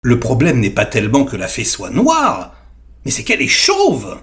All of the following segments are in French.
Le problème n'est pas tellement que la fée soit noire, mais c'est qu'elle est chauve.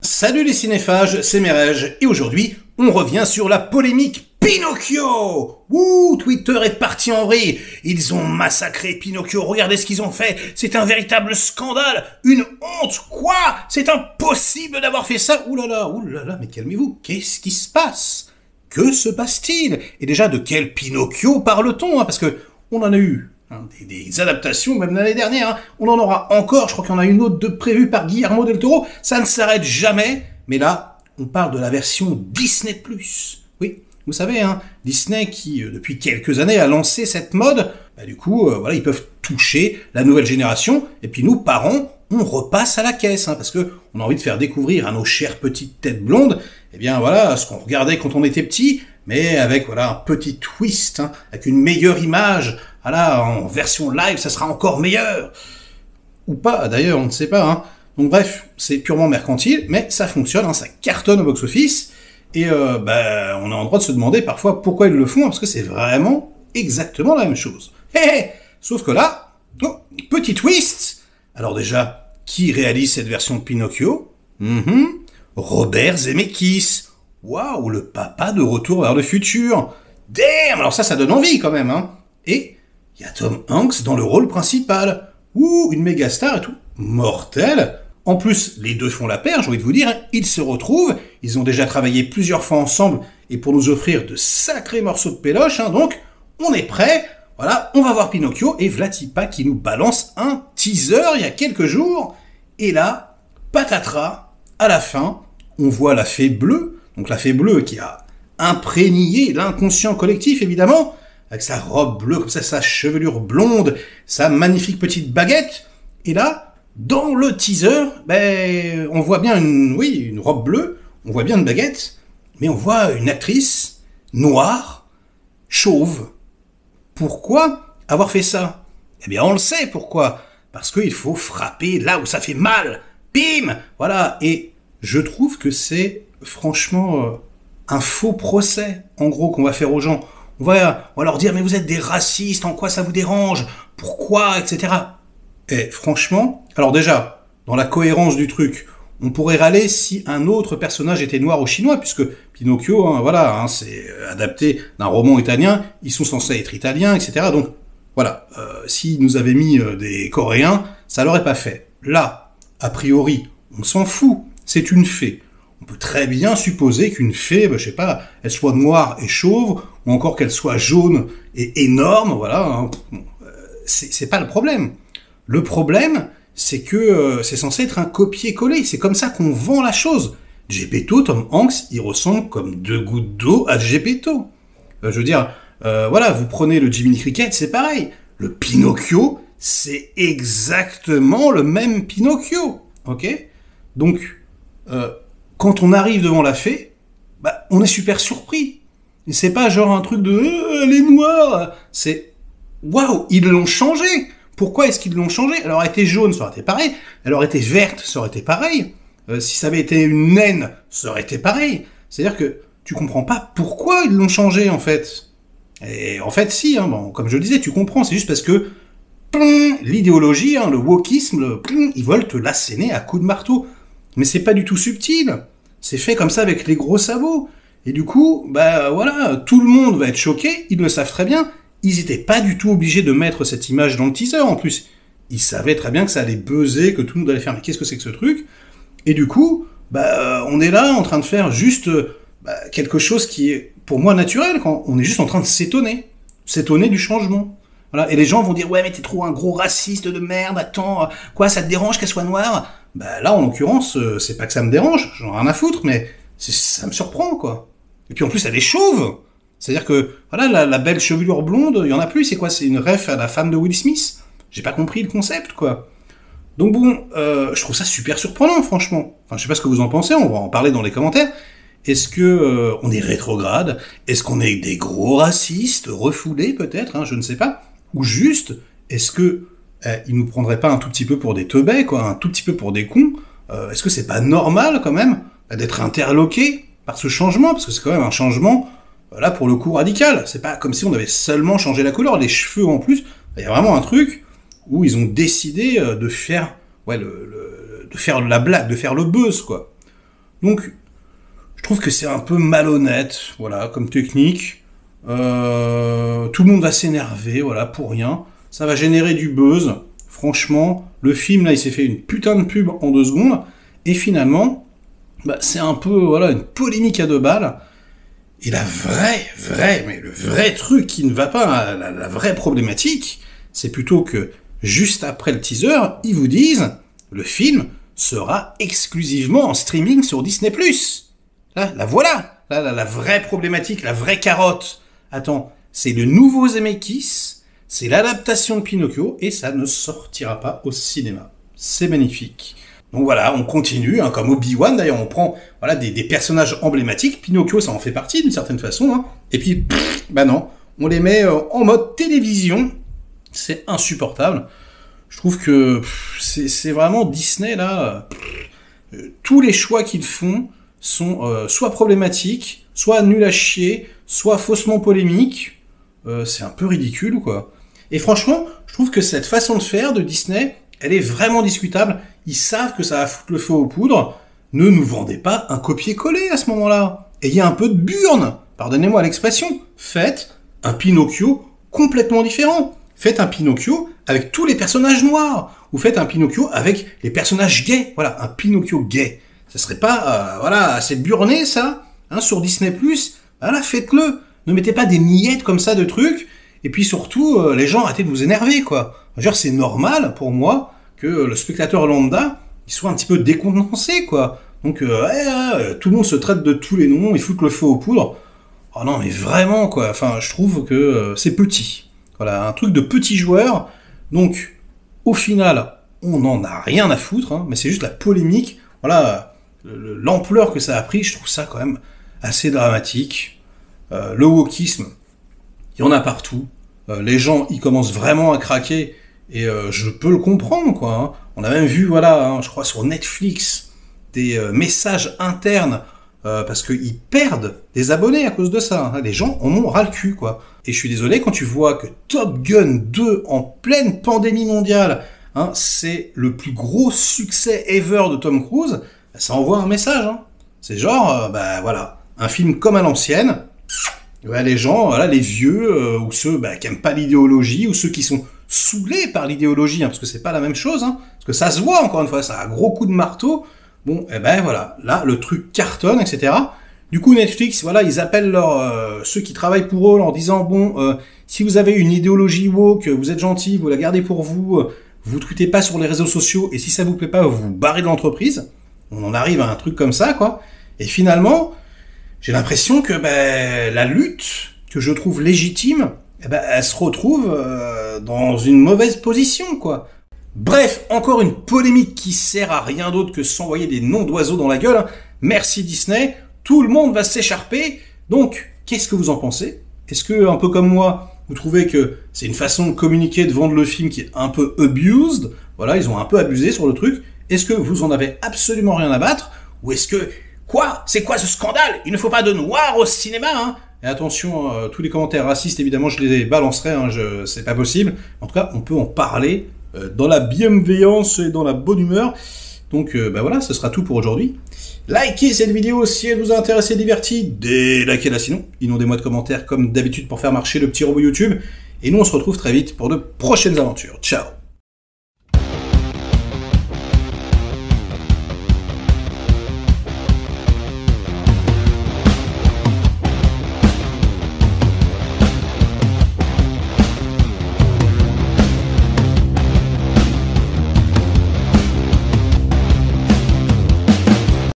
Salut les cinéphages, c'est Merege, et aujourd'hui, on revient sur la polémique Pinocchio. Ouh, Twitter est parti en vrille. Ils ont massacré Pinocchio, regardez ce qu'ils ont fait. C'est un véritable scandale, une honte. Quoi? C'est impossible d'avoir fait ça. Ouh là là, mais calmez-vous, qu'est-ce qui se passe? Que se passe-t-il? Et déjà, de quel Pinocchio parle-t-on? Parce que on en a eu des adaptations, même l'année dernière. On en aura encore, je crois qu'il y en a une autre de prévue par Guillermo del Toro. Ça ne s'arrête jamais. Mais là, on parle de la version Disney+. Oui, vous savez, Disney qui, depuis quelques années, a lancé cette mode. Du coup, voilà, ils peuvent toucher la nouvelle génération. Et puis nous, parents, on repasse à la caisse. Parce que on a envie de faire découvrir à nos chères petites têtes blondes, eh bien voilà, ce qu'on regardait quand on était petit, mais avec voilà un petit twist, avec une meilleure image. Voilà, en version live, ça sera encore meilleur. Ou pas, d'ailleurs, on ne sait pas. Donc bref, c'est purement mercantile, mais ça fonctionne, ça cartonne au box-office. Et on a le droit de se demander parfois pourquoi ils le font, parce que c'est vraiment exactement la même chose. Sauf que là, petit twist. Alors déjà, qui réalise cette version de Pinocchio? Robert Zemeckis. Waouh, le papa de Retour vers le futur. Damn, alors ça donne envie quand même. Et il y a Tom Hanks dans le rôle principal. Ouh, une méga star et tout. Mortel. En plus, les deux font la paire, j'ai envie de vous dire. Ils se retrouvent. Ils ont déjà travaillé plusieurs fois ensemble et pour nous offrir de sacrés morceaux de péloche. Donc, on est prêts. Voilà, on va voir Pinocchio et Vlatipa qui nous balance un teaser il y a quelques jours. Et là, patatras, à la fin, on voit la fée bleue. Donc la fée bleue qui a imprégné l'inconscient collectif, évidemment, avec sa robe bleue, comme ça, sa chevelure blonde, sa magnifique petite baguette. Et là, dans le teaser, on voit bien une robe bleue, on voit bien une baguette, mais on voit une actrice noire, chauve. Pourquoi avoir fait ça? Eh bien, on le sait pourquoi. Parce qu'il faut frapper là où ça fait mal. Bim! Voilà. Et je trouve que c'est franchement un faux procès, en gros, qu'on va faire aux gens. On va leur dire, mais vous êtes des racistes, en quoi ça vous dérange? Pourquoi? Etc. Et franchement, alors déjà, dans la cohérence du truc, on pourrait râler si un autre personnage était noir ou chinois, puisque Pinocchio, c'est adapté d'un roman italien, ils sont censés être italiens, etc. Donc, voilà, s'ils nous avaient mis des Coréens, ça l'aurait pas fait. Là, a priori, on s'en fout, c'est une fée. On peut très bien supposer qu'une fée, je sais pas, elle soit noire et chauve, ou encore qu'elle soit jaune et énorme, voilà. C'est pas le problème. Le problème, c'est que c'est censé être un copier-coller. C'est comme ça qu'on vend la chose. Geppetto, Tom Hanks, il ressemble comme deux gouttes d'eau à Geppetto. Je veux dire, vous prenez le Jiminy Cricket, c'est pareil. Le Pinocchio, c'est exactement le même Pinocchio. Ok? Donc, quand on arrive devant la fée, on est super surpris. Et c'est pas genre un truc de elle est noire. C'est waouh, ils l'ont changé. Pourquoi est-ce qu'ils l'ont changé? Elle aurait été jaune, ça aurait été pareil. Elle aurait été verte, ça aurait été pareil. Si ça avait été une naine, ça aurait été pareil. C'est-à-dire que tu comprends pas pourquoi ils l'ont changé en fait. Et en fait, si, comme je le disais, tu comprends. C'est juste parce que l'idéologie, le wokisme, ils veulent te l'asséner à coups de marteau. Mais c'est pas du tout subtil. C'est fait comme ça avec les gros sabots. Et du coup, tout le monde va être choqué. Ils le savent très bien. Ils étaient pas du tout obligés de mettre cette image dans le teaser, en plus. Ils savaient très bien que ça allait buzzer, que tout le monde allait faire, mais qu'est-ce que c'est que ce truc? Et du coup, on est là en train de faire juste quelque chose qui est, pour moi, naturel, quand on est juste en train de s'étonner. S'étonner du changement. Voilà. Et les gens vont dire, ouais, mais t'es trop un gros raciste de merde, attends, quoi, ça te dérange qu'elle soit noire? Là, en l'occurrence, c'est pas que ça me dérange, j'en ai rien à foutre, mais ça me surprend, quoi. Et puis en plus, elle est chauve. C'est-à-dire que, voilà, la belle chevelure blonde, il y en a plus, c'est quoi? C'est une ref à la femme de Will Smith? J'ai pas compris le concept, quoi. Donc bon, je trouve ça super surprenant, franchement. Enfin, je sais pas ce que vous en pensez, on va en parler dans les commentaires. Est-ce que on est rétrograde? Est-ce qu'on est des gros racistes, refoulés peut-être, hein, je ne sais pas. Ou juste, est-ce que ils nous prendraient pas un tout petit peu pour des teubés, quoi, un tout petit peu pour des cons? Est-ce que c'est pas normal quand même d'être interloqué par ce changement? Parce que c'est quand même un changement, là pour le coup radical. C'est pas comme si on avait seulement changé la couleur, les cheveux en plus. Il y a vraiment un truc où ils ont décidé de faire, de faire la blague, de faire le buzz, quoi. Donc, je trouve que c'est un peu malhonnête, voilà, comme technique. Tout le monde va s'énerver, voilà, pour rien. Ça va générer du buzz. Franchement, le film, là, il s'est fait une putain de pub en 2 secondes. Et finalement, c'est un peu, voilà, une polémique à 2 balles. Et le vrai truc qui ne va pas, la vraie problématique, c'est plutôt que, juste après le teaser, ils vous disent, le film sera exclusivement en streaming sur Disney+. Là, voilà, la vraie problématique, la vraie carotte. Attends, c'est le nouveau Zemeckis, c'est l'adaptation de Pinocchio, et ça ne sortira pas au cinéma. C'est magnifique. Donc voilà, on continue, hein, comme Obi-Wan d'ailleurs, on prend voilà des personnages emblématiques, Pinocchio ça en fait partie d'une certaine façon, hein, et puis, non, on les met en mode télévision, c'est insupportable. Je trouve que c'est vraiment Disney, là, tous les choix qu'ils font sont soit problématiques, soit nuls à chier, soit faussement polémiques. C'est un peu ridicule, quoi. Et franchement, je trouve que cette façon de faire de Disney, elle est vraiment discutable. Ils savent que ça va foutre le feu aux poudres. Ne nous vendez pas un copier-coller à ce moment-là. Ayez un peu de burne, pardonnez-moi l'expression. Faites un Pinocchio complètement différent. Faites un Pinocchio avec tous les personnages noirs. Ou faites un Pinocchio avec les personnages gays. Voilà, un Pinocchio gay. Ça serait pas, assez burné, ça, hein, sur Disney+. Voilà, faites-le. Ne mettez pas des miettes comme ça de trucs. Et puis surtout, les gens, arrêtez de vous énerver, quoi. Genre, c'est normal, pour moi, que le spectateur lambda, il soit un petit peu décontenancé, quoi. Donc, tout le monde se traite de tous les noms, ils foutent le feu aux poudres. Oh non, mais vraiment, quoi. Enfin, je trouve que c'est petit. Voilà, un truc de petit joueur. Donc, au final, on n'en a rien à foutre, hein, mais c'est juste la polémique. Voilà, l'ampleur que ça a pris, je trouve ça quand même assez dramatique. Le wokisme, il y en a partout. Les gens, ils commencent vraiment à craquer, et je peux le comprendre, quoi. Hein. On a même vu, je crois sur Netflix, des messages internes, parce qu'ils perdent des abonnés à cause de ça. Hein. Les gens en ont ras le cul, quoi. Et je suis désolé, quand tu vois que Top Gun 2, en pleine pandémie mondiale, hein, c'est le plus gros succès ever de Tom Cruise, ça envoie un message. Hein. C'est genre, un film comme à l'ancienne. Ouais, les gens, les vieux, ou ceux qui aiment pas l'idéologie, ou ceux qui sont saoulés par l'idéologie, hein, parce que c'est pas la même chose, hein, parce que ça se voit, encore une fois, ça a un gros coup de marteau. Bon, là, le truc cartonne, etc. Du coup, Netflix, ils appellent ceux qui travaillent pour eux en disant, si vous avez une idéologie woke, vous êtes gentil, vous la gardez pour vous, vous tweetez pas sur les réseaux sociaux, et si ça vous plaît pas, vous vous barrez de l'entreprise. On en arrive à un truc comme ça, quoi. Et finalement, j'ai l'impression que la lutte que je trouve légitime, elle se retrouve dans une mauvaise position, quoi. Bref, encore une polémique qui sert à rien d'autre que s'envoyer des noms d'oiseaux dans la gueule. Merci Disney, tout le monde va s'écharper. Donc, qu'est-ce que vous en pensez? Est-ce que, un peu comme moi, vous trouvez que c'est une façon de communiquer, de vendre le film qui est un peu abused? Voilà, ils ont un peu abusé sur le truc. Est-ce que vous en avez absolument rien à battre? Ou est-ce que... Quoi? C'est quoi ce scandale? Il ne faut pas de noirs au cinéma, hein? Et attention, tous les commentaires racistes, évidemment, je les balancerai, hein, c'est pas possible. En tout cas, on peut en parler dans la bienveillance et dans la bonne humeur. Donc, ce sera tout pour aujourd'hui. Likez cette vidéo si elle vous a intéressé et diverti. Délikez-la sinon. Inondez-moi de commentaires comme d'habitude pour faire marcher le petit robot YouTube. Et nous, on se retrouve très vite pour de prochaines aventures. Ciao!